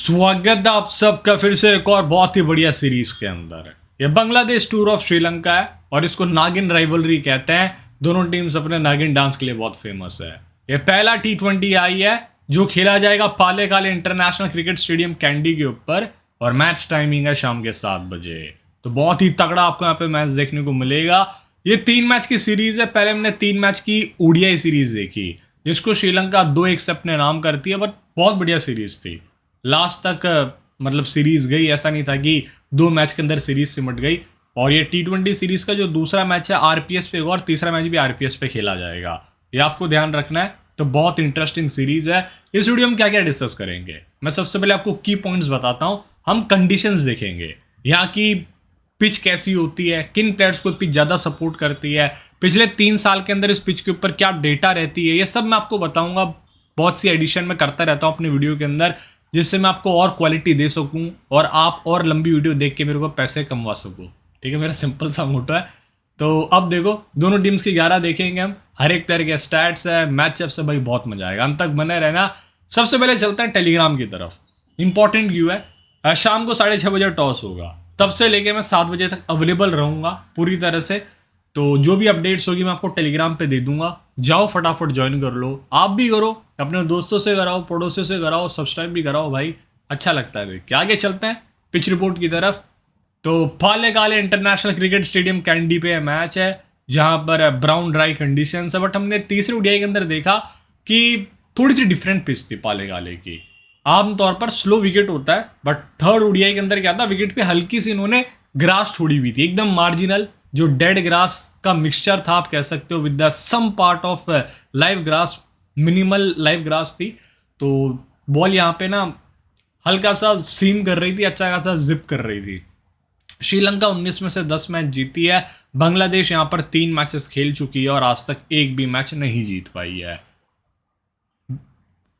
स्वागत है आप सबका फिर से एक और बहुत ही बढ़िया सीरीज के अंदर। ये बांग्लादेश टूर ऑफ श्रीलंका है और इसको नागिन राइवलरी कहते हैं। दोनों टीम्स अपने नागिन डांस के लिए बहुत फेमस है। ये पहला T20 आई है जो खेला जाएगा पालेकाले इंटरनेशनल क्रिकेट स्टेडियम कैंडी के ऊपर और मैच टाइमिंग है शाम के 7 बजे। तो बहुत ही तगड़ा आपको यहाँ पे मैच देखने को मिलेगा। ये 3 मैच की सीरीज है। पहले हमने 3 मैच की ओडीआई सीरीज देखी जिसको श्रीलंका 2-1 से अपने नाम करती है, बट बहुत बढ़िया सीरीज थी। लास्ट तक मतलब सीरीज गई, ऐसा नहीं था कि 2 मैच के अंदर सीरीज सिमट गई। और ये T20 सीरीज का जो दूसरा मैच है आरपीएस पे और तीसरा मैच भी आरपीएस पे खेला जाएगा, ये आपको ध्यान रखना है। तो बहुत इंटरेस्टिंग सीरीज है। इस वीडियो में क्या क्या डिस्कस करेंगे, मैं सबसे पहले आपको की पॉइंट्स बताता हूँ। हम कंडीशंस देखेंगे, यहाँ की पिच कैसी होती है, किन प्लेयर्स को पिच ज़्यादा सपोर्ट करती है, पिछले 3 साल के अंदर इस पिच के ऊपर क्या डेटा रहती है, ये सब मैं आपको बताऊंगा। बहुत सी एडिशन में करता रहता हूँ अपनी वीडियो के अंदर, जिससे मैं आपको और क्वालिटी दे सकूं और आप और लंबी वीडियो देख के मेरे को पैसे कमवा सकूं। ठीक है, मेरा सिंपल सा मोटो है। तो अब देखो, दोनों टीम्स की 11 देखेंगे हम, हर एक प्लेयर के स्टैट्स है, मैचअप से, भाई बहुत मजा आएगा। अंत तक बने रहना। सबसे पहले चलते हैं टेलीग्राम की तरफ। इंपॉर्टेंट व्यू है, शाम को 6:30 बजे टॉस होगा, तब से लेके मैं 7 बजे तक अवेलेबल रहूँगा पूरी तरह से। तो जो भी अपडेट्स होगी मैं आपको टेलीग्राम पे दे दूंगा, जाओ फटाफट ज्वाइन कर लो। आप भी करो, अपने दोस्तों से कराओ, पड़ोसियों से कराओ, सब्सक्राइब भी कराओ भाई, अच्छा लगता है देख के। आगे चलते हैं पिच रिपोर्ट की तरफ। तो पालेकाले इंटरनेशनल क्रिकेट स्टेडियम कैंडी पे मैच है जहाँ पर ब्राउन ड्राई कंडीशंस है। बट हमने तीसरे ओडीआई के अंदर देखा कि थोड़ी सी डिफरेंट पिच थी पालेकाले की। आमतौर पर स्लो विकेट होता है, बट थर्ड ओडीआई के अंदर क्या था, विकेट पे हल्की सी इन्होंने ग्रास छोड़ी हुई थी, एकदम मार्जिनल, जो डेड ग्रास का मिक्सचर था आप कह सकते हो, with the some part of live grass, minimal live grass थी। तो बॉल यहाँ पे ना हल्का सा सीम कर रही थी, अच्छा खासा जिप कर रही थी। श्रीलंका 19 में से 10 मैच जीती है। बांग्लादेश यहाँ पर 3 मैचेस खेल चुकी है और आज तक एक भी मैच नहीं जीत पाई है।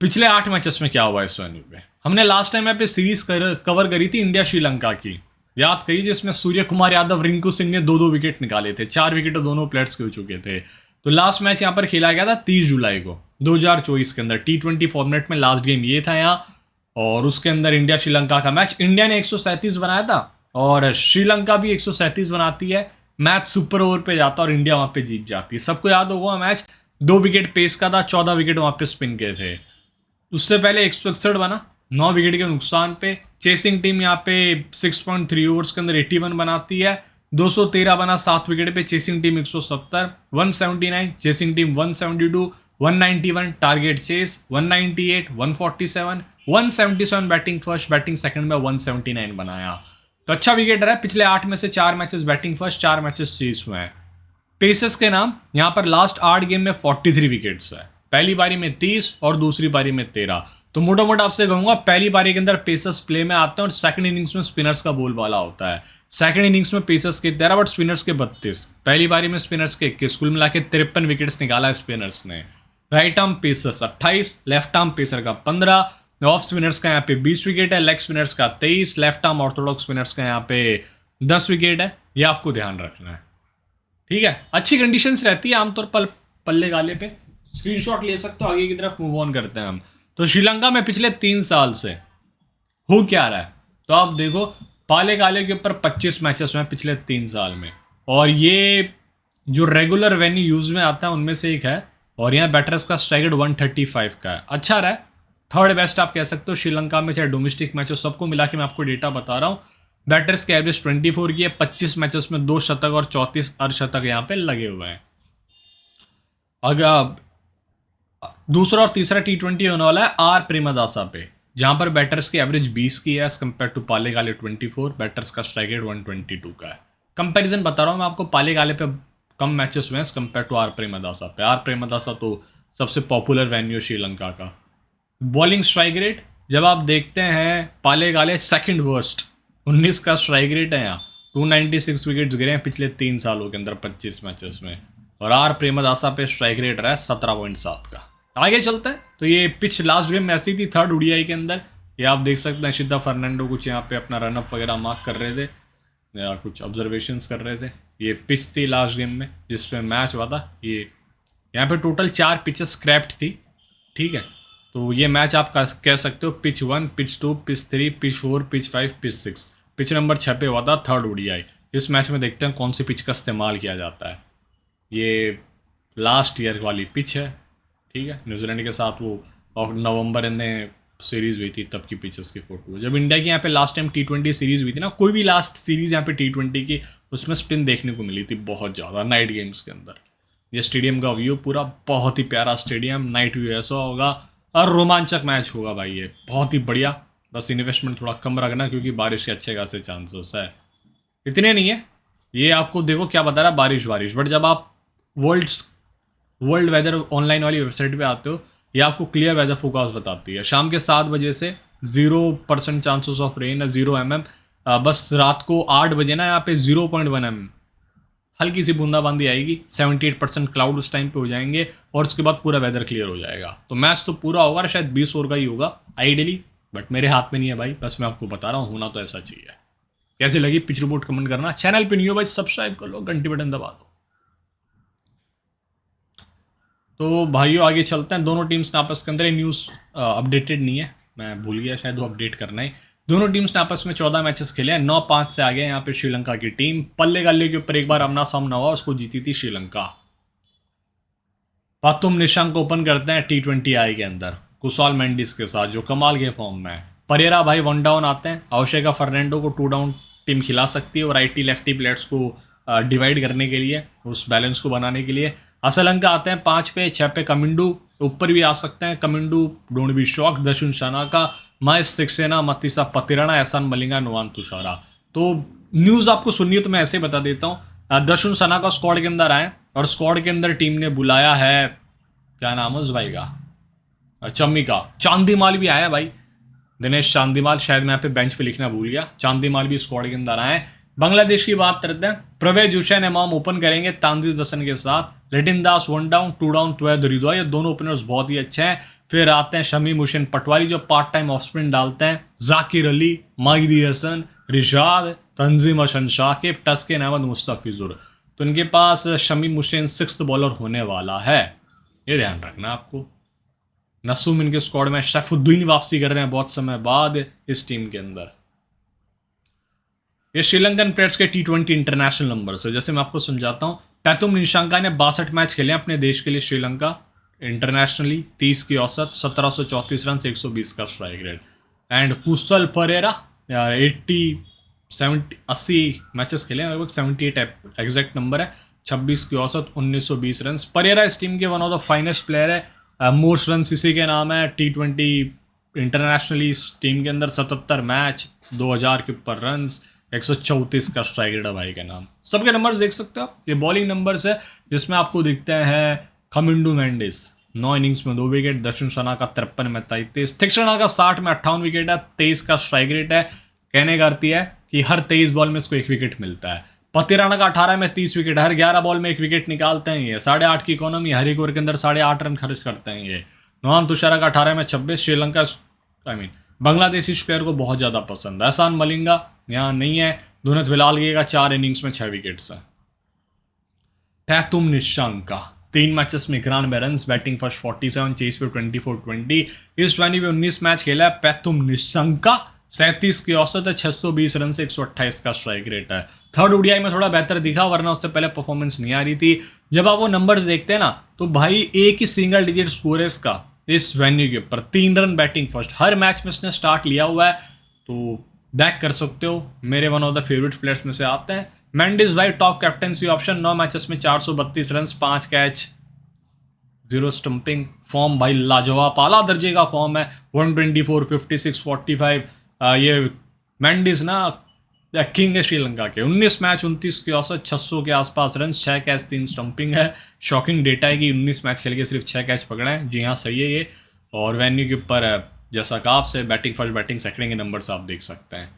पिछले 8 मैचेस में क्या हुआ इस वेन्यू पे, हमने लास्ट टाइम यहाँ पे सीरीज कवर करी थी इंडिया श्रीलंका की, याद करिए, जिसमें सूर्य कुमार यादव, रिंकू सिंह ने 2-2 विकेट निकाले थे। 4 विकेट दोनों प्लेयर्स के हो चुके थे। तो लास्ट मैच यहाँ पर खेला गया था 30 जुलाई को 2024 के अंदर T20 फॉर्मेट में। लास्ट गेम ये था यहाँ, और उसके अंदर इंडिया श्रीलंका का मैच, इंडिया ने 137 बनाया था और श्रीलंका भी 137 बनाती है। मैच सुपर ओवर पे जाता और इंडिया वहाँ पे जीत जाती है। सबको याद होगा मैच 2 विकेट पेस का था, 14 विकेट वहाँ पे स्पिन के थे। उससे पहले 161 बना 9 विकेट के नुकसान पे। चेसिंग टीम यहाँ पे 6.3 ओवर्स के अंदर 81 बनाती है। 213 बना 7 विकेट पे, chasing team 170, 179 chasing team, 172, 191 target chase, 198, 147, 177 batting first, batting second में 179 बनाया। तो अच्छा विकेट रहा है। पिछले 8 में से 4 matches batting first, 4 matches chase हुए हैं। पेसर्स के नाम यहाँ पर लास्ट 8 गेम में 43 विकेट्स है, पहली पारी में 30 और दूसरी पारी में 13। तो मोटा मोटा आपसे कहूंगा, पहली पारी के अंदर पेसर्स प्ले में आते हैं और सेकंड इनिंग्स में स्पिनर्स का बोलबाला होता है। सेकंड इनिंग्स में पेसर्स के 13 बट स्पिनर्स के 32। पहली पारी में स्पिनर्स के 21, कुल मिला के 53 विकेट्स निकाला है स्पिनर्स ने। Right arm pacers 28, left arm pacer का 15, ऑफ स्पिनर्स का यहाँ पे 20 विकेट है, लेग स्पिनर्स का 23, लेफ्ट आर्म ऑर्थोडॉक्स स्पिनर्स का यहाँ पे 10 विकेट है। ये आपको ध्यान रखना है, ठीक है। अच्छी कंडीशंस रहती है आमतौर पर पल्ले गाले पे, स्क्रीनशॉट ले सकते हो। आगे की तरफ मूव ऑन करते हैं हम। तो श्रीलंका में पिछले 3 साल से हो क्या रहा है, तो आप देखो, पालेकाले के ऊपर 25 मैचेस हुए हैं पिछले 3 साल में, और ये जो रेगुलर वेन्यू यूज में आता है उनमें से एक है। और यहाँ बैटर्स का स्ट्राइक रेट 135 का है, अच्छा रहा है। थर्ड बेस्ट आप कह सकते हो श्रीलंका में, चाहे डोमेस्टिक मैच हो, सबको मिला के मैं आपको डेटा बता रहा हूँ। बैटर्स के एवरेज 24 की है, 25 मैचेस में 2 शतक और 34 अर्धशतक यहाँ पे लगे हुए हैं। अगर दूसरा और तीसरा T20 होने वाला है आर प्रेमदासा पे, जहां पर बैटर्स की एवरेज 20 की है एज कम्पेयर टू पालेकाले 24। बैटर्स का स्ट्राइक रेट 122 का है। कंपैरिजन बता रहा हूँ मैं आपको, पालेकाले पे कम मैचेस हुए हैं as compare to R Premadasa पे। आर प्रेमदासा तो सबसे पॉपुलर वेन्यू श्रीलंका का। बॉलिंग स्ट्राइक रेट जब आप देखते हैं, पालेकाले सेकंड वर्स्ट, 19 का स्ट्राइक रेट है यहाँ। 296 विकेट्स गिरे हैं पिछले 3 सालों के अंदर 25 मैचेस में, और आर प्रेमदासा पे स्ट्राइक रेट रहा है 17.7 का। आगे चलते हैं। तो ये पिच लास्ट गेम में ऐसी थी थर्ड ओडीआई के अंदर, ये आप देख सकते हैं। शिद्धा फर्नांडो कुछ यहाँ पे अपना रनअप वगैरह मार्क कर रहे थे या कुछ ऑब्जर्वेशंस कर रहे थे। ये पिच थी लास्ट गेम में जिसपे मैच हुआ था। ये यहाँ पे टोटल 4 पिचेस स्क्रैप्ड थी, ठीक है। तो ये मैच आप कह सकते हो pitch 1, pitch 2, pitch 3, pitch 4, pitch 5, pitch 6। Pitch number 6 पे हुआ था थर्ड ओडीआई। इस मैच में देखते हैं कौन सी पिच का इस्तेमाल किया जाता है। ये लास्ट ईयर वाली पिच है, ठीक है। न्यूजीलैंड के साथ वो और नवंबर में सीरीज़ हुई थी, तब की पिचेस की फ़ोटो है। जब इंडिया की यहाँ पे लास्ट टाइम T20 सीरीज़ हुई थी ना, कोई भी लास्ट सीरीज़ यहाँ पे T20 की, उसमें स्पिन देखने को मिली थी बहुत ज़्यादा नाइट गेम्स के अंदर। ये स्टेडियम का व्यू पूरा बहुत ही प्यारा स्टेडियम, नाइट व्यू ऐसा होगा और रोमांचक मैच होगा भाई, ये बहुत ही बढ़िया। बस इन्वेस्टमेंट थोड़ा कम रखना क्योंकि बारिश के अच्छे खासे चांसेस है, इतने नहीं है। ये आपको देखो क्या बता रहा है, बारिश बारिश, बट जब आप वर्ल्ड वेदर ऑनलाइन वाली वेबसाइट पे आते हो, ये आपको क्लियर वेदर फोकास्ट बताती है। शाम के 7 बजे से 0% चांसेस ऑफ रेन है, 0 mm। बस रात को 8 बजे ना यहाँ पे 0.1 mm हल्की सी बूंदाबांदी आएगी। 78% क्लाउड उस टाइम पे हो जाएंगे और उसके बाद पूरा वेदर क्लियर हो जाएगा। तो मैच तो पूरा होगा, शायद 20 ओवर का ही होगा आइडियली, बट मेरे हाथ में नहीं है भाई, बस मैं आपको बता रहा हूँ, होना तो ऐसा चाहिए। कैसे लगी पिच रिपोर्ट कमेंट करना, चैनल पे न्यू भाई सब्सक्राइब कर लो, घंटी बटन दबा दो। तो भाइयों आगे चलते हैं। दोनों टीम्स ने आपस के अंदर न्यूज़ अपडेटेड नहीं है, मैं भूल गया शायद वो अपडेट करना है। दोनों टीम्स ने आपस में 14 मैचेस खेले हैं, 9-5 से आगे यहाँ पे श्रीलंका की टीम। पल्ले गल्ले के ऊपर एक बार आमना सामना हुआ, उसको जीती थी श्रीलंका। पातुम निशंक ओपन करते हैं T20I के अंदर कुशाल मेंडिस के साथ, जो कमाल के फॉर्म में है। परेरा भाई 1 डाउन आते हैं, आवश्यका फर्नांडो को 2 डाउन टीम खिला सकती है, और राइटी लेफ्टी प्लेयर्स को डिवाइड करने के लिए, उस बैलेंस को बनाने के लिए। असलंका आते हैं 5 पे, 6 पे कमिंडू, ऊपर भी आ सकते हैं Kamindu, don't be shock, Dasun Shanaka, Mahesh Theekshana, Matheesha Pathirana, Ehsan Malinga, Nuwan Thushara. तो न्यूज़ आपको सुननी है तो मैं ऐसे ही बता देता हूँ। दशुन शनाका स्क्वाड के अंदर आए और स्क्वाड के अंदर टीम ने बुलाया है, क्या नाम है उस भाई का, चम्मी का, चांदीमाल भी आया भाई, दिनेश चांदीमाल। शायद मैं यहाँ पे बेंच पे लिखना भूल गया, चांदीमाल भी स्क्वाड के अंदर आए। बांग्लादेश की बात करते हैं, प्रवेश हुसैन इमाम ओपन करेंगे तानजीज हसन के साथ। लिटिन दास 1 डाउन, 2 डाउन त्वैद रिदवा, ये दोनों ओपनर्स बहुत ही अच्छे हैं। फिर आते हैं शमीम हुसैन पटवारी, जो पार्ट टाइम ऑफ स्पिन डालते हैं। जाकिर अली, माहिदी हसन, रिशाद, तंजीम हसन शाकिब, टस्किन अहमद, मुस्तफिजुर। तो इनके पास शमीम हुसैन 6th बॉलर होने वाला है, ये ध्यान रखना आपको। नसूम इनके स्क्वाड में, सैफुद्दीन वापसी कर रहे हैं बहुत समय बाद इस टीम के अंदर। ये श्रीलंकन प्लेयर्स के T20 इंटरनेशनल नंबर्स है, जैसे मैं आपको समझाता हूँ। पैतुम निशंका ने 62 मैच खेले अपने देश के लिए श्रीलंका इंटरनेशनली, 30 की औसत, 1734 रन, 120 का strike rate. And Kushal Perera 80 matches खेले, लगभग 78 एग्जैक्ट नंबर है, 26 की औसत, 1920 रन। परेरा इस टीम के one of the finest player है, मोस्ट रन इसी के नाम है T20 इंटरनेशनली इस टीम के अंदर। 77 मैच, 2000 के ऊपर रन, 134 का स्ट्राइक रेट है भाई के नाम। सबके नंबर्स देख सकते हो आप, ये बॉलिंग नंबर्स है, जिसमें आपको दिखते हैं कमिंडू मेंडिस 9 इनिंग्स में 2 विकेट, दशुन शना का 53 में 33, थिक्सना का 60 में 58 विकेट है, 23 का स्ट्राइक रेट है। कहने का अर्थ है कि हर 23 बॉल में इसको 1 विकेट मिलता है। पतिराना का 18 में 30 विकेट, हर 11 बॉल में 1 विकेट निकालते हैं ये। 8.5 की इकोनॉमी, हर एक ओवर के अंदर 8.5 रन खर्च करते हैं ये। नुआन तुषारा का 18 में 26। श्रीलंका बांग्लादेश इस प्लेयर को बहुत ज़्यादा पसंद है। एहसान मलिंगा यहाँ नहीं है, दुनित विलालगे का 4 इनिंग्स में 6 विकेट्स हैं। पैतुम निशंका 3 मैचेस में 91 रन, बैटिंग फर्स्ट 47, चेस पे 24-20। इस वेन्यू में 19 मैच खेला है पैतुम निशंका, 37 की औसत है, 620 रन से 128 का स्ट्राइक रेट है। थर्ड ओडीआई में थोड़ा बेहतर दिखा, वरना उससे पहले परफॉर्मेंस नहीं आ रही थी। जब आप वो नंबर्स देखते हैं ना, तो भाई एक ही सिंगल डिजिट स्कोर है इसका इस वेन्यू के ऊपर। 3 रन बैटिंग फर्स्ट, हर मैच में इसने स्टार्ट लिया हुआ है, तो बैक कर सकते हो। मेरे one of the favourite players में से आते हैं। मेंडिस भाई टॉप कैप्टनसी ऑप्शन, 9 मैचेस में 432 रन, 5 कैच, 0 स्टंपिंग। फॉर्म भाई लाजवाब, आला दर्जे का फॉर्म है, 124, 56, 45। ये मेंडिस ना किंग है श्रीलंका के। 19 मैच 29 की औसत, 600 के आसपास रन, 6 कैच, 3 स्टंपिंग है। शॉकिंग डेटा है कि 19 मैच खेल के सिर्फ 6 कैच पकड़े हैं। जी हाँ सही है ये। और वेन्यू के ऊपर जैसा कहा आपसे, बैटिंग फर्स्ट बैटिंग सेकंड के नंबर्स आप देख सकते हैं।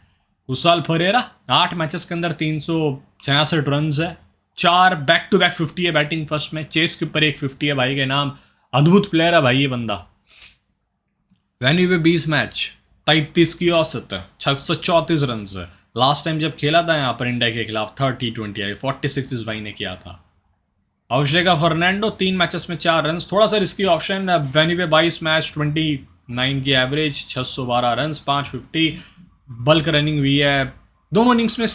कुशाल परेरा 8 मैचेस के अंदर 366 रन है, 4 बैक टू बैक 50 है बैटिंग फर्स्ट में, चेस के ऊपर एक 50 है भाई के नाम। अद्भुत प्लेयर है भाई ये बंदा। वेन्यू पे 20 मैच, 33 की औसत है, 634 रन है। लास्ट टाइम जब खेला था यहाँ पर इंडिया के खिलाफ थर्ड T20 आई, 46 इस भाई ने किया था। अभिषेक फर्नांडो 3 मैचेस में 4 रन, थोड़ा सा रिस्की ऑप्शन। वेन्यू पे 22 मैच 29 की एवरेज, 612 रन, 550 बल्क रनिंग हुई है। दोनों इनिंग्स में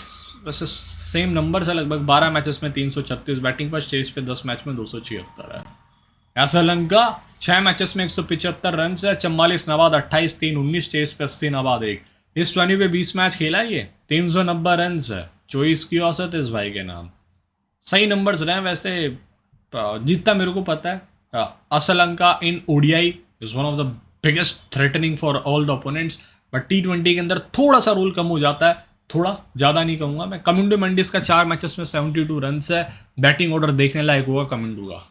वैसे सेम नंबर है लगभग। 12 मैचेस में 336, बैटिंग फर्स्ट स्टेज पे 10 मैच में 276 है। श्रीलंका 6 मैचेस में 175 रन है, 44 नवाद 28 3 19 स्टेज पे 80 नवाद 1। इस वेन्यू पे 20 मैच खेला है ये, 390 रन है, 24 की औसत इस भाई के नाम। सही नंबर्स रहे वैसे जितना मेरे को पता है। Sri Lanka in ODI is one of the biggest threatening for all the opponents, but T20 के अंदर थोड़ा सा रोल कम हो जाता है, थोड़ा ज़्यादा नहीं कहूँगा मैं। कमिंडो मेंडिस का 4 मैचेस में 72 रन है, बैटिंग ऑर्डर देखने लायक होगा कमिंडो का।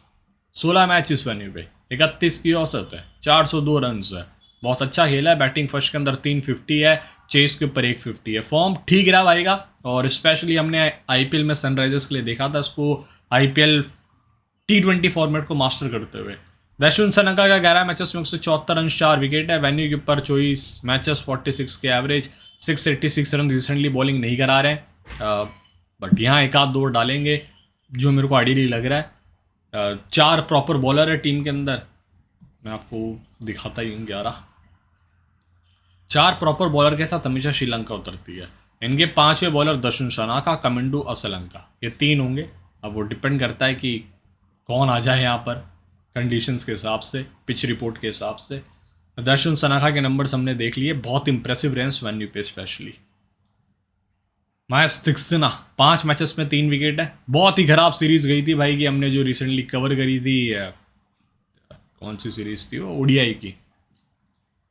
16 मैच इस वेन्यू पे, 31 की औसत है, 402 रन है, बहुत अच्छा खेला है। बैटिंग फर्स्ट के अंदर 350 है, चेस के ऊपर 150 है। फॉर्म ठीक रहा भाई का, और स्पेशली हमने आईपीएल में सनराइजर्स के लिए देखा था इसको आईपीएल T20 फॉर्मेट को मास्टर करते हुए। दक्षिण श्रीलंका का 11 मैचेस में 174 रन, 4 विकेट है। वेन्यू के ऊपर 24 मैचेस 46 के एवरेज, 686 रन। रिसेंटली बॉलिंग नहीं करा रहे हैं, बट यहाँ एक आध दो डालेंगे जो मेरे को आइडियली लग रहा है। 4 प्रॉपर बॉलर है टीम के अंदर, मैं आपको दिखाता ही हूँ। 11 4 प्रॉपर बॉलर के साथ हमेशा श्रीलंका उतरती है। इनके 5वें बॉलर दक्षिण श्रीलंका, कमिंडो, श्रीलंका, ये 3 होंगे। अब वो डिपेंड करता है कि कौन आ जाए यहाँ पर कंडीशंस के हिसाब से, पिच रिपोर्ट के हिसाब से। दक्षिण श्रीलंका के नंबर्स हमने देख लिए, बहुत इंप्रेसिव रेंज वेन्यू पे स्पेशली। मैच तिक्सना 5 मैचेस में 3 विकेट है। बहुत ही खराब सीरीज गई थी भाई की, हमने जो रिसेंटली कवर करी थी, कौन सी सीरीज थी वो, ओडीआई की।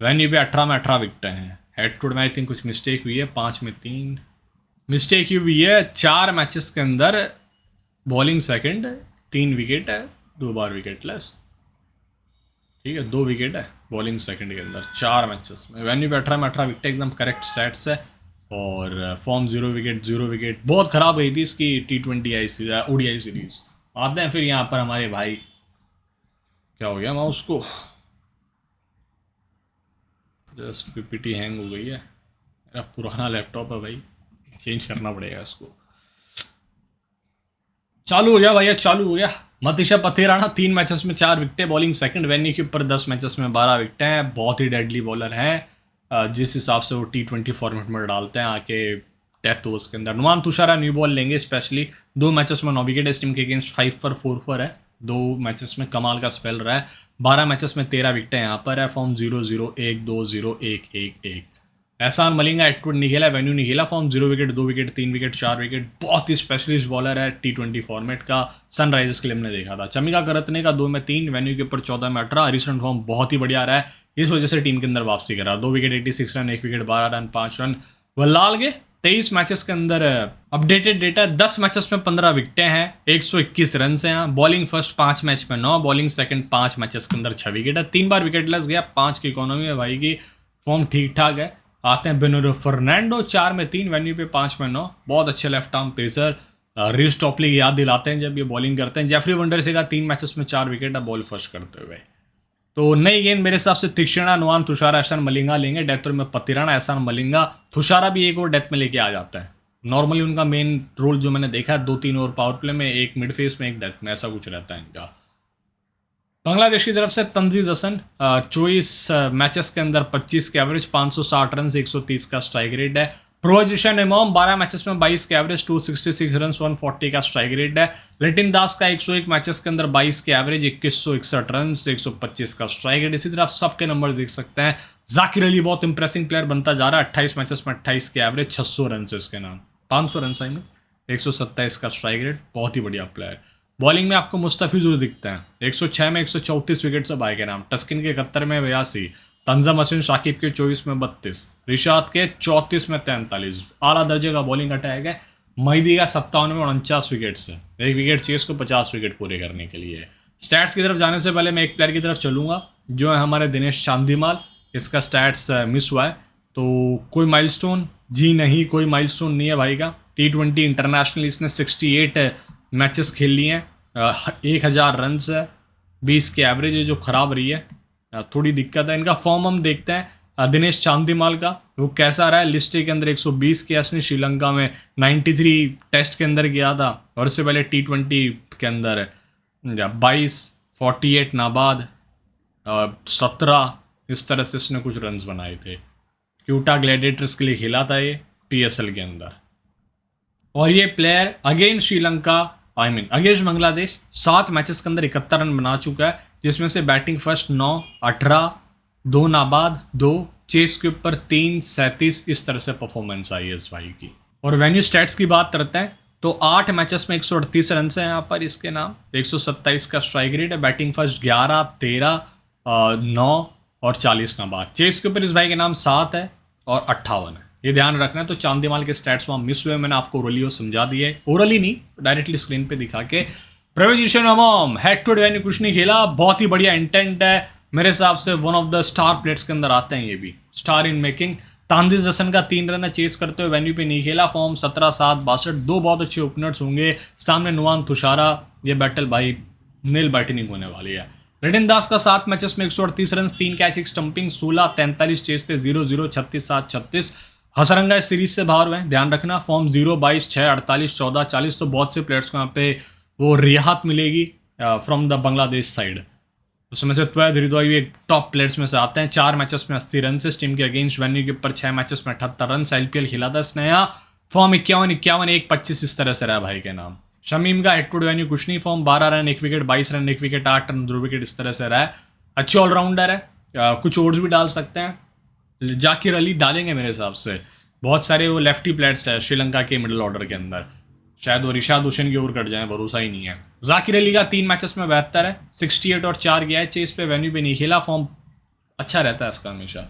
वेन्यू पे 18 में 18 विकेटें हैं। हेड टू हेड में आई थिंक कुछ मिस्टेक हुई है, 5 में 3 मिस्टेक हुई है। 4 मैचेस के अंदर बॉलिंग सेकंड, 3 विकेट है, 2 बार विकेट लेस, ठीक है, 2 विकेट है बॉलिंग सेकंड के अंदर 4 मैचेस में। वेन्यू पे 18 में 18 विकेट, एकदम करेक्ट सेट्स है। और फॉर्म 0 विकेट 0 विकेट, बहुत ख़राब गई थी इसकी T20 ओडीआई सीरीज। आते हैं फिर यहाँ पर हमारे भाई, क्या हो गया माउस को, जस्ट पीपीटी हैंग हो गई है। मेरा पुराना लैपटॉप है भाई, चेंज करना पड़ेगा इसको। चालू हो गया भैया, चालू हो गया। मतीशा पथेराना 3 मैचेस में 4 विकेटें, बॉलिंग सेकंड। वेन्यू के ऊपर 10 मैचेस में 12 विकेटें हैं। बहुत ही डेडली बॉलर हैं, जिस हिसाब से वो T20 फॉर्मेट में डालते हैं आके डेथ ओवर्स के अंदर। नुमान तुषारा न्यू बॉल लेंगे स्पेशली। 2 मैचेस में 9 विकेट, इस टीम के अगेंस्ट 5 for 4 for है। 2 मैचेस में कमाल का स्पेल रहा है। 12 मैचेस में 13 विकेटें यहाँ पर है। फॉर्म 0-0-1-2-0-1-1-1। एहसान मलिंगा एटवुड नहीं खेला, वेन्यू नहीं खेला। Form 0 wicket 2 wicket 3 wicket 4 wicket, बहुत ही स्पेशलिस्ट बॉलर है T20 फॉर्मेट का। सनराइजर्स के लिए हमने देखा था। चमिका करतने का 2 में 3, वेन्यू के ऊपर 14 में 18। रिसेंट फॉर्म बहुत ही बढ़िया रहा है, इस वजह से टीम के अंदर वापसी करा। 2 wicket 86 run, 1 wicket 12 run 5 run. Wellalage के 23 मैचेस के अंदर अपडेटेड डेटा, 10 मैचेस में 15 विकेटें हैं, 121 रन से यहाँ। बॉलिंग फर्स्ट 5 मैच में 9, बॉलिंग सेकंड 5 मैचेस के अंदर 6 विकेट है। 3 बार विकेट लेस गया, 5 की इकोनॉमी है भाई की। फॉर्म ठीक ठाक है। आते हैं बेनोरो फर्नांडो, 4 में 3, वेन्यू पे 5 में 9। बहुत अच्छे लेफ्ट आर्म पेसर, रिस टॉपली की याद दिलाते हैं जब ये बॉलिंग करते हैं। जेफरी वंडरसे का 3 मैचेस में 4 विकेट है बॉल फर्स्ट करते हुए। तो नई गेंद मेरे हिसाब से तीक्ष्णा, नुआन तुषारा, एहसान मलिंगा लेंगे। डेथ में पतिराना, एहसान मलिंगा, तुषारा भी एक और डेथ में लेके आ जाता है। नॉर्मली उनका मेन रोल जो मैंने देखा है 2-3 ओवर पावर प्ले में, एक मिड फेस में, एक डेथ में, ऐसा कुछ रहता है इनका। बांग्लादेश की तरफ से तंजीद हसन, 24 मैचेस के अंदर 25 के एवरेज, 560 रन, 130 का स्ट्राइक रेट है। प्रोजिशन इमाम 12 मैचेस में 22 के एवरेज, 266 रन, 140 का स्ट्राइक रेट है। लिटिन दास का 101 मैचेस के अंदर 22 के एवरेज, 2161 रन, 125 का स्ट्राइक रेट। इसी तरह आप सबके नंबर देख सकते हैं। जाकिर अली बहुत इंप्रेसिंग प्लेयर बनता जा रहा है, 28 मैचेस में 28 के एवरेज, 600 रन से इसके नाम, 500 रन आई में, 127 का स्ट्राइक रेट, बहुत ही बढ़िया प्लेयर। बॉलिंग में आपको मुस्तफिजुर दिखते हैं, 106 में 134 विकेट से भाई के नाम। टस्किन के 71 में 82, तंजम हसन शाकिब के 24 में 32, रिशाद के 34 में 43। आला दर्जे का बॉलिंग अटैक है। महदी का 57 में 49 विकेट से, 1 विकेट चेस को 50 विकेट पूरे करने के लिए। स्टैट्स की तरफ जाने से पहले मैं एक प्लेयर की तरफ चलूँगा जो है हमारे दिनेश चांदीमाल। इसका स्टैट्स मिस हुआ है, तो कोई माइलस्टोन जी नहीं, कोई माइलस्टोन नहीं है भाई का। T20 इंटरनेशनल इसने 68 मैचेस खेल लिए हैं, 1000 रन है, 20 के एवरेज है जो ख़राब रही है, थोड़ी दिक्कत है। इनका फॉर्म हम देखते हैं दिनेश चांदीमाल का, वो कैसा रहा है। लिस्ट के अंदर 120 किया इसने, श्रीलंका में 93 टेस्ट के अंदर किया था, और उससे पहले T20 के अंदर या 22, 48 नाबाद, 17, इस तरह से इसने कुछ रन्स बनाए थे। क्यूटा ग्लैडिएटर्स के लिए खेला था ये PSL के अंदर। और ये player against Sri Lanka, against Bangladesh 7 matches के अंदर 71 रन बना चुका है, जिसमें से बैटिंग फर्स्ट 9, 18, 2 नाबाद, 2 चेस के ऊपर 3, 37, इस तरह से परफॉर्मेंस आई है इस भाई की। और वेन्यू स्टैट्स की बात करते हैं तो 8 मैचेस में 138 रन है यहाँ पर इसके नाम, 127 का स्ट्राइक रेट है, बैटिंग फर्स्ट 11, 13, 9 और 40 नाबाद। चेस के ऊपर इस भाई के नाम 7 है और 58 है, ये ध्यान रखना है। तो चांदीमाल के स्टैट्स वहाँ मिस हुए, मैंने आपको ओरली समझा दिया है, ओरली नहीं डायरेक्टली स्क्रीन पे दिखा के। प्रवेश अमोम हेड टू हेड कुछ नहीं खेला, बहुत ही बढ़िया इंटेंट है मेरे हिसाब से, one of the star players के अंदर आते हैं ये भी, स्टार इन मेकिंग। तानजीज हसन का 3 रन चेस करते हुए वेन्यू पे नहीं खेला, फॉर्म 17, 7, 62, 2 बहुत अच्छे ओपनर्स होंगे सामने, नुआन तुषारा, ये बैटल भाई नील बैटिंग होने वाली है। रिटन दास का 7 मैचेस में 138 रन, 3 कैच, 1 स्टंपिंग, 16, 43 चेस पे 0-0, 36, 7, 36। हसरंगा इस सीरीज से बाहर हुए हैं, ध्यान रखना। फॉर्म 0, 22, 6, 48, 14, 40, तो बहुत से प्लेयर्स को यहाँ पे वो रियाहत मिलेगी फ्रॉम द बांग्लादेश साइड। उसमें से त्वैद हृदय भी एक टॉप प्लेयर्स में से आते हैं। 4 मैचेस में 80 रन से टीम के अगेंस्ट वेन्यू के ऊपर, 6 मैचेस में 78 रन। IPL खेला था इसने यहाँ, फॉर्म 51, 51, 1, 25 इस तरह से रहा भाई के नाम। शमीम का हेड टू वेन्यू कुछ नहीं, form 12 run 1 wicket, 22 run 1 wicket, 8 run 2 wicket, इस तरह से रहा है। अच्छे ऑलराउंडर है, कुछ ओवर्स भी डाल सकते हैं। जाकिर अली डालेंगे मेरे हिसाब से, बहुत सारे वो लेफ्टी प्लेयर्स है श्रीलंका के मिडिल ऑर्डर के अंदर, शायद वो रिशाद हुसैन की ओवर कट जाए, भरोसा ही नहीं है। जाकिर अली का 3 मैचेस में 72 है, 68 और 4 गया है, चेस पे वेन्यू पे नहीं खेला, फॉर्म अच्छा रहता है इसका हमेशा,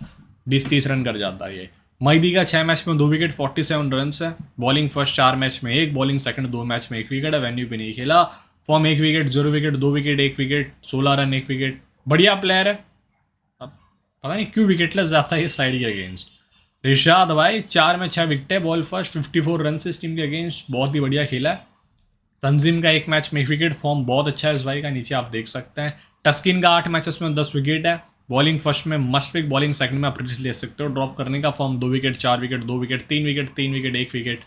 20-30 रन कर जाता है ये। महिदी का 6 मैच में 2 विकेट, 47 रन है, बॉलिंग फर्स्ट 4 मैच में 1, बॉलिंग सेकंड 2 मैच में 1 विकेट है, वेन्यू पे नहीं खेला, form 1 wicket, 0 wicket, 2 wicket, 1 wicket, 16 run 1 wicket, बढ़िया प्लेयर है। अब पता नहीं क्यों विकेटलेस जाता है इस साइड के अगेंस्ट। रिशाद भाई 4 में 6 विकेट, बॉल फर्स्ट, 54 रन से इस टीम के अगेंस्ट, बहुत ही बढ़िया खेला है। तंजीम का 1 मैच में 1 विकेट, फॉर्म बहुत अच्छा है इस भाई का, नीचे आप देख सकते हैं। टस्किन का 8 मैचेस में 10 विकेट है, बॉलिंग फर्स्ट में मस्ट पिक, बॉलिंग सेकंड में आप रिस्क ले सकते हो ड्रॉप करने का, form 2 wicket, 4 wicket, 2 wicket, 3 wicket, 3 wicket, 1 wicket.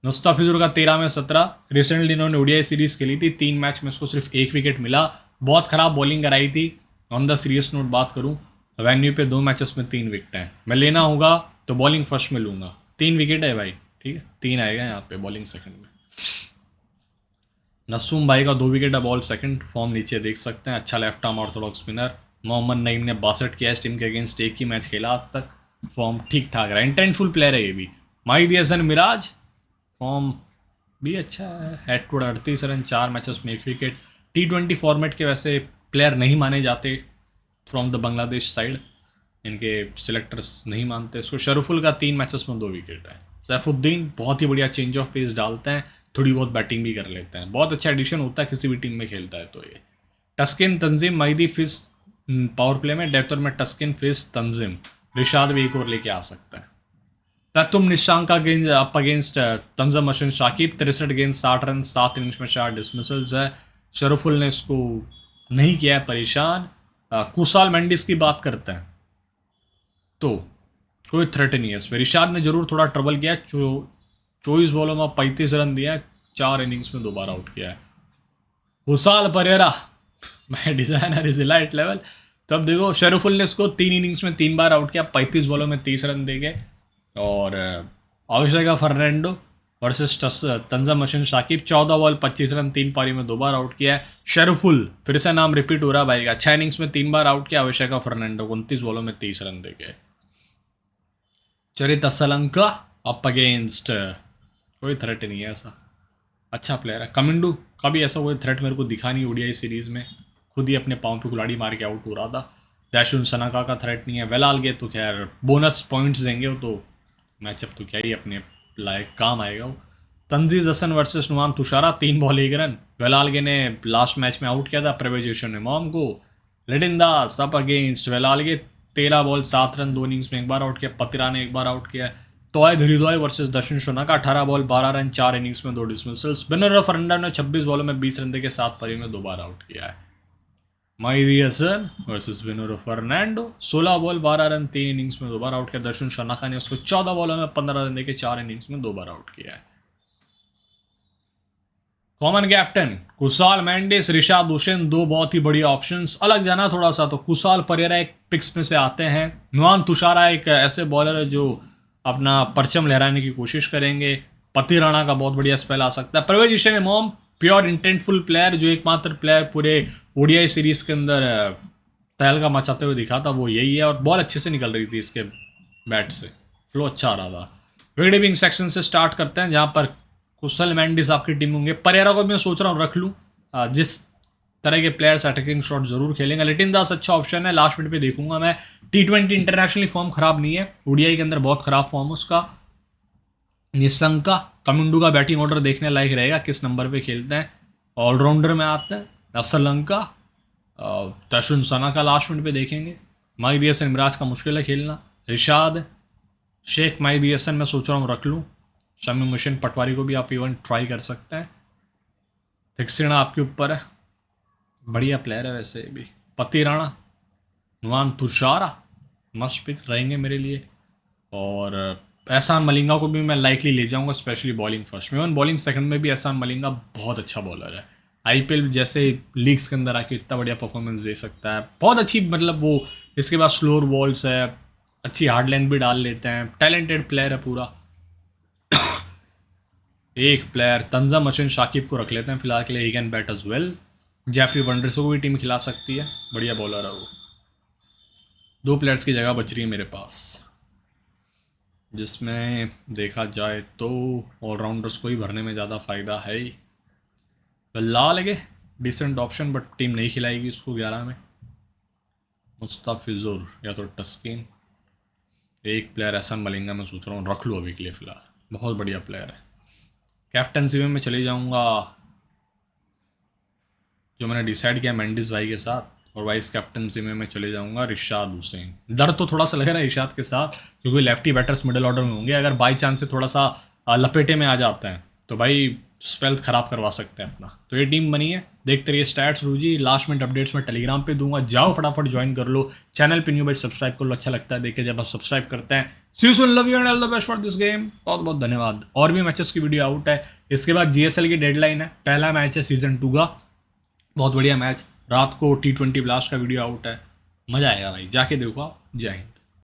Mustafizur का 13 में 17, रिसेंटली इन्होंने ओडीआई सीरीज खेली थी, 3 मैच में उसको सिर्फ 1 विकेट मिला, बहुत खराब बॉलिंग कराई थी। ऑन द सीरियस नोट बात करूँ, वेन्यू पे 2 मैचेस में 3 विकेट हैं, मैं लेना होगा तो बॉलिंग फर्स्ट में लूँगा, 3 विकेट है भाई, ठीक है, 3 आएगा यहाँ पे बॉलिंग सेकंड में। नसूम भाई का 2 विकेट है, बॉल सेकंड, फॉर्म नीचे देख सकते हैं, अच्छा left arm orthodox spinner. Mohammad Naeem ने 62 किया इस टीम के अगेंस्ट, एक ही मैच खेला आज तक, फॉर्म ठीक ठाक रहा, इंटेंटफुल प्लेयर है ये भी। माहिदी हसन मिराज, फॉर्म भी अच्छा है, हेड टू 38 रन, 4 मैचेस में 1 विकेट। T20 फॉर्मेट के वैसे प्लेयर नहीं माने जाते फ्रॉम द बांग्लादेश साइड, इनके सिलेक्टर्स नहीं मानते इसको। शरफुल का 3 मैचेस में 2 विकेट है। सैफुद्दीन बहुत ही बढ़िया चेंज ऑफ पेस डालते हैं, थोड़ी बहुत बैटिंग भी कर लेते हैं, बहुत अच्छा एडिशन होता है किसी भी टीम में खेलता है तो ये। टस्किन, तंजीम, महिदी, फिस पावर प्ले में, डेप्थ में टस्किन, फिस, तंजीम, रिशाद भी एक और लेके आ सकता है। तुम निशांक का गेंद अप अगेंस्ट तंजम मशीन शाकिब, 63 गेंद, 60 रन, 7 इनिंग्स में 4 डिसमिसल्स है। शरफुल ने इसको नहीं किया है परेशान। कुसाल मेंडिस की बात करते हैं तो कोई थ्रेट नहीं है इसमें। रिशाद ने जरूर थोड़ा ट्रबल किया, 24 बॉलों में 35 रन दिया है, 4 इनिंग्स में 2 बार आउट किया है। हुसाल परेरा मैं डिजाइनर इज इलाइट लेवल। तो अब देखो, शरफुल ने इसको 3 इनिंग्स में 3 बार आउट किया, 35 बॉलों में 30 रन दे गए। और Abhishek Fernando versus Tanzim Hasan Sakib, 14 ball 25 run, 3 पारी में 2 बार आउट किया है। शरफुल फिर से नाम रिपीट हो रहा भाई का, 6 इनिंग्स में 3 बार आउट किया अभिषेक फर्नांडो, 29 बॉलों में 30 रन दे गए। चरित असलंका अप अगेंस्ट, कोई थ्रेट नहीं है ऐसा, अच्छा प्लेयर है। कमिंडू का भी ऐसा कोई थ्रेट मेरे को दिखा नहीं ओडीआई सीरीज में, खुद ही अपने पाँव पे कुल्हाड़ी मार के आउट हो रहा था। दैशुन सनाका का थ्रेट नहीं है। वेलाल गए तो खैर बोनस पॉइंट्स देंगे वो तो, मैचअप तो क्या ही अपने लायक काम आएगा वो। तंजीज Hasan versus Nuwan Thushara, 3 ball 1 run. Wellalage ने लास्ट मैच में आउट किया था प्रवेश इमाम को। Litton Das up against Wellalage, 13 ball 7 run, 2 innings में 1 बार आउट किया। पतिरा ने 1 बार आउट किया। तोय धरीदोय वर्सेस दर्शन शोनाका, 18 बॉल 12 रन, 4 इनिंग्स में 2 डिसमिसल्स। बिनर फर्नांडो ने 26 बॉलों में 20 रन देके 7 पारी में 2 बार आउट किया है। Mehidy Hasan versus Binura Fernando, 16 ball 12 run, 3 innings में 2 बार आउट किया। दर्शन शनाका ने उसको 14 बॉलों में 15 रन देके 4 इनिंग्स में 2 बार आउट किया है। कॉमन कैप्टन कुशाल मेंडिस, रिशाद हुसैन, दो बहुत ही बढ़िया ऑप्शंस। अलग जाना थोड़ा सा तो कुशाल परेरा एक पिक्स में से आते हैं। नुआन तुषारा एक ऐसे बॉलर है जो अपना परचम लहराने की कोशिश करेंगे। पति राणा का बहुत बढ़िया स्पेल आ सकता है। परवेज हुसैन इमाम प्योर इंटेंटफुल प्लेयर, जो एकमात्र प्लेयर पूरे ओडीआई सीरीज के अंदर तहलका मचाते हुए दिखा था वो यही है, और बॉल अच्छे से निकल रही थी इसके बैट से, फ्लो अच्छा आ रहा था। विकेट सेक्शन से स्टार्ट करते हैं जहाँ पर कुशल मेंडिस आपकी टीम होंगे। परेरा को मैं सोच रहा हूँ रख लूँ, जिस तरह के प्लेयर्स अटैकिंग शॉट जरूर खेलेंगे। लिटिन दास अच्छा ऑप्शन है, लास्ट मिनट पे देखूंगा मैं। T20 इंटरनेशनली फॉर्म खराब नहीं है, ओडीआई के अंदर बहुत खराब फॉर्म उसका। निशंका कमिंडू का बैटिंग ऑर्डर देखने लायक रहेगा, किस नंबर पे खेलते हैं। ऑलराउंडर में आते हैं असलंका, तशुन सना का लास्ट मिनट पे देखेंगे। माइक दियसन इमराज का मुश्किल है खेलना। रिशाद शेख माइक दियसन मैं सोच रहा हूँ रख लूँ। शमी मुशीन पटवारी को भी आप इवन ट्राई कर सकते हैं। थिक्सेना आपके ऊपर है, बढ़िया प्लेयर है वैसे भी। पति राणा, नुआन तुषारा मस्ट पिक रहेंगे मेरे लिए। और एहसान मलिंगा को भी मैं लाइकली ले जाऊंगा, स्पेशली बॉलिंग फर्स्ट में। इवन बॉलिंग सेकंड में भी एहसान मलिंगा बहुत अच्छा बॉलर है। आईपीएल जैसे लीग्स के अंदर आके इतना बढ़िया परफॉर्मेंस दे सकता है, बहुत अच्छी, मतलब वो इसके पास स्लोअर बॉल्स है, अच्छी हार्ड लाइन भी डाल लेते हैं, टैलेंटेड प्लेयर है पूरा। एक प्लेयर तंजम अशिन शाकिब को रख लेते हैं फिलहाल के लिए, he can bat as well. Jeffrey Vandersay को भी टीम खिला सकती है, बढ़िया बॉलर है वो। दो प्लेयर्स की जगह बच रही है मेरे पास, जिसमें देखा जाए तो ऑलराउंडर्स को ही भरने में ज़्यादा फ़ायदा है ही। ला लगे डिसेंट ऑप्शन, बट टीम नहीं खिलाएगी उसको 11 में। मुस्ताफिजुर या तो टस्किन, एक प्लेयर एहसान मलिंगा मैं सोच रहा हूँ रख लूँ अभी के लिए फ़िलहाल, बहुत बढ़िया प्लेयर है। कैप्टनसी में मैं चले जाऊँगा, जो मैंने डिसाइड किया मेंडिस भाई के साथ, और वाइस कैप्टनसी में मैं चले जाऊंगा रिशाद हुसैन। डर तो थोड़ा सा लग रहा है रिशाद के साथ, क्योंकि लेफ्टी बैटर्स मिडिल ऑर्डर में होंगे। अगर बाई चांस से थोड़ा सा लपेटे में आ जाते हैं तो भाई स्पेल खराब करवा सकते हैं अपना। तो ये टीम बनी है, देखते रहिए स्टैट्स रूजी। लास्ट मिनट अपडेट्स में टेलीग्राम पे दूंगा, जाओ फटाफट ज्वाइन कर लो। चैनल पे न्यू भाई सब्सक्राइब कर लो, अच्छा लगता है देखिए जब आप सब्सक्राइब करते हैं। See you soon, love you and all the best for this game. बहुत बहुत धन्यवाद। और भी मैचेस की वीडियो आउट है, इसके बाद जीएसएल की डेडलाइन है, पहला मैच है सीजन 2 का, बहुत बढ़िया मैच। रात को T20 ब्लास्ट का वीडियो आउट है, मज़ा आएगा भाई, जाके देखो आप। जय हिंद।